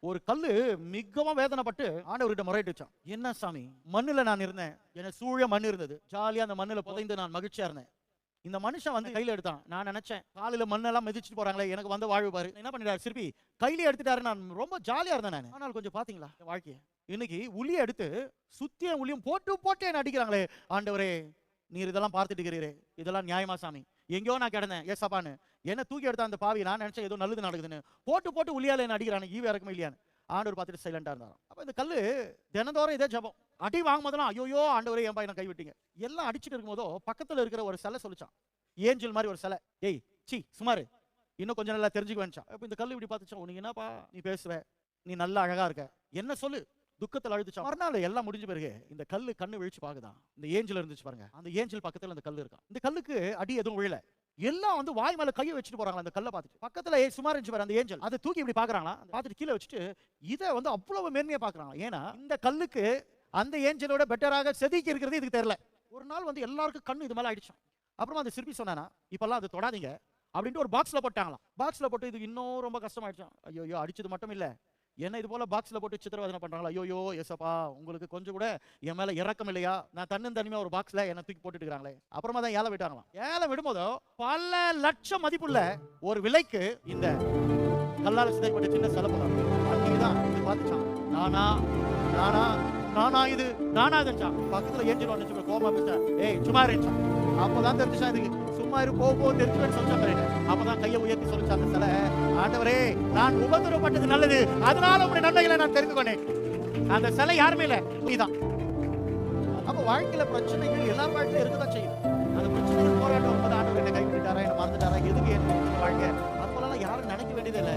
ஒரு கல்லு மிகவும் வேதனைப்பட்டு ஆண்டவர்கிட்ட முறையிட்டுச்சான். என்ன சாமி, மண்ணுல நான் இருந்தேன், என்ன சூழ மண் இருந்தது, ஜாலியா அந்த மண்ணுல புதைந்து நான் மகிழ்ச்சியா இருந்தேன். இந்த மனுஷன் வந்து கையில எடுத்தான். நான் நினைச்சேன், காலையில மண்ணெல்லாம் மிதிச்சுட்டு போறாங்களே, எனக்கு வந்து வாழ்வு பாரு. என்ன பண்ணிட்டாரு, சிற்பி கையில எடுத்துட்டாரு. நான் ரொம்ப ஜாலியா இருந்தேன் நான். ஆனால் கொஞ்சம் பாத்தீங்களா வாழ்க்கைய, இன்னைக்கு உளியை எடுத்து சுத்தியும் உளியும் போட்டு போட்டு என்ன அடிக்கிறாங்களே. ஆண்டவரே, நீர் இதெல்லாம் பார்த்துட்டு இருக்கிறீரே, இதெல்லாம் நியாயமா சாமி? எங்கேயோ நான் கிடந்தேன் ஏசப்பான்னு என்ன தூக்கி எடுத்த அந்த பாவி, நான் நினைச்சேன் ஏதோ நல்லது நடக்குதுன்னு, போட்டு போட்டு உளியால என்ன அடிக்கிறானு, ஈவே இறக்குமே இல்லையான்னு. ஆண்டவர் பார்த்துட்டு சைலண்டா இருந்தாராம். அப்ப இந்த கல்லு தினந்தோறும் இதே ஜபம். அடி வாங்கும் போதெல்லாம் ஐயோ ஆண்டவரே என் பையனை கைவிட்டீங்க. எல்லாம் அடிச்சுட்டு இருக்கும் போதோ பக்கத்துல இருக்கிற ஒரு சிலை சொல்லிச்சான், ஏஞ்சல் மாதிரி ஒரு சிலை. ஏய் சி சுமாரு, இன்னும் கொஞ்சம் நல்லா தெரிஞ்சுக்க வேண்டாம். அப்ப இந்த கல்லு இப்படி பார்த்துச்சான், உனக்கு என்னப்பா நீ பேசுவ, நீ நல்லா அழகா இருக்க, என்ன சொல்லு. துக்கத்தில் அழுதுச்சான். மறுநாள் எல்லாம் முடிஞ்ச பிறகு இந்த கல்லு கண்ணு விழிச்சு பாக்குதான். இந்த ஏஞ்சல் இருந்துச்சு பாருங்க, அந்த ஏஞ்சல் பக்கத்துல அந்த கல்லு இருக்கான். இந்த கல்லுக்கு அடி எதுவும் விழல. எல்லாம் வந்து வாய் மேல கையை வச்சுட்டு போறாங்களா அந்த கல்லை பார்த்துட்டு. பக்கத்துல சுமார் இருந்துச்சு பாரு அந்த ஏஞ்சல், அதை தூக்கி இப்படி பாக்குறாங்களா, பார்த்துட்டு கீழே வச்சுட்டு இதை வந்து அவ்வளவு மேன்மையா பாக்குறாங்க. ஏன்னா இந்த கல்லுக்கு அந்த ஏஞ்சலோட பெட்டராக செதுக்கி இருக்கிறது இதுக்கு தெரியல. ஒரு நாள் வந்து எல்லாருக்கும் கண்ணு இது மேல ஆயிடுச்சான். அப்புறமா அந்த சிற்பி சொன்னானா, இப்பெல்லாம் அது தொடாதீங்க அப்படின்ட்டு ஒரு பாக்ஸ்ல போட்டாங்களாம். பாக்ஸ்ல போட்டு இது இன்னும் ரொம்ப கஷ்டமாயிடுச்சான். ஐயோ அடிச்சது மட்டும் இல்ல, என்ன இது போல பாக்ஸ்ல போட்டு சித்திரவதனை பண்றாங்களா. ஐயோ ஏசப்பா, உங்களுக்கு கொஞ்சம் கூட என் மேல இறக்கம் இல்லையா, நான் தனிமையா ஒரு பாக்ஸ்ல என்ன தூக்கி போட்டுட்டு இருக்காங்களே. அப்புறமா தான் ஏலம் விட்டாங்களாம். ஏலம் விடும்போதோ பல லட்சம் மதிப்புள்ள ஒரு விலைக்கு இந்த கல்லால சிதைப்பட்ட சின்ன சிலை போறாங்க. அங்கேதான் இது பார்த்துச்சான், நானா நானா நானா இது நானா இதுச்சான். பக்கத்துல ஏஞ்சல் வந்து கோமா பேச, ஏய் சும்மா இருந்துச்சான். அப்பதான் தெரிஞ்சுச்சான், இதுக்கு சும்மா இரு போ தெரிஞ்சுன்னு சொல்லிச்சான். அப்பதான் கையை உயர்த்தி சொல்லிச்சான் அந்த சிலை, ஆண்டவரே நான் உபத்திரப்பட்டது நல்லது, அதனால உங்களுடைய நன்மைகளை நான் தெரிந்து கொண்டேன். அந்த சிலை யாருமே இல்ல, நீதான். அப்ப வாழ்க்கையில பிரச்சனைகள் எல்லார் வாழ்க்கையில இருக்கதான் செய்யும். அந்த பிரச்சனைகள் போராட்டம் ஆண்டவர் என்ன கைவிட்டாரா, என்ன மறந்துட்டாரா, எதுக்கு வாழ்க்கை, அது போல யாரும் நினைக்க வேண்டியது இல்லை.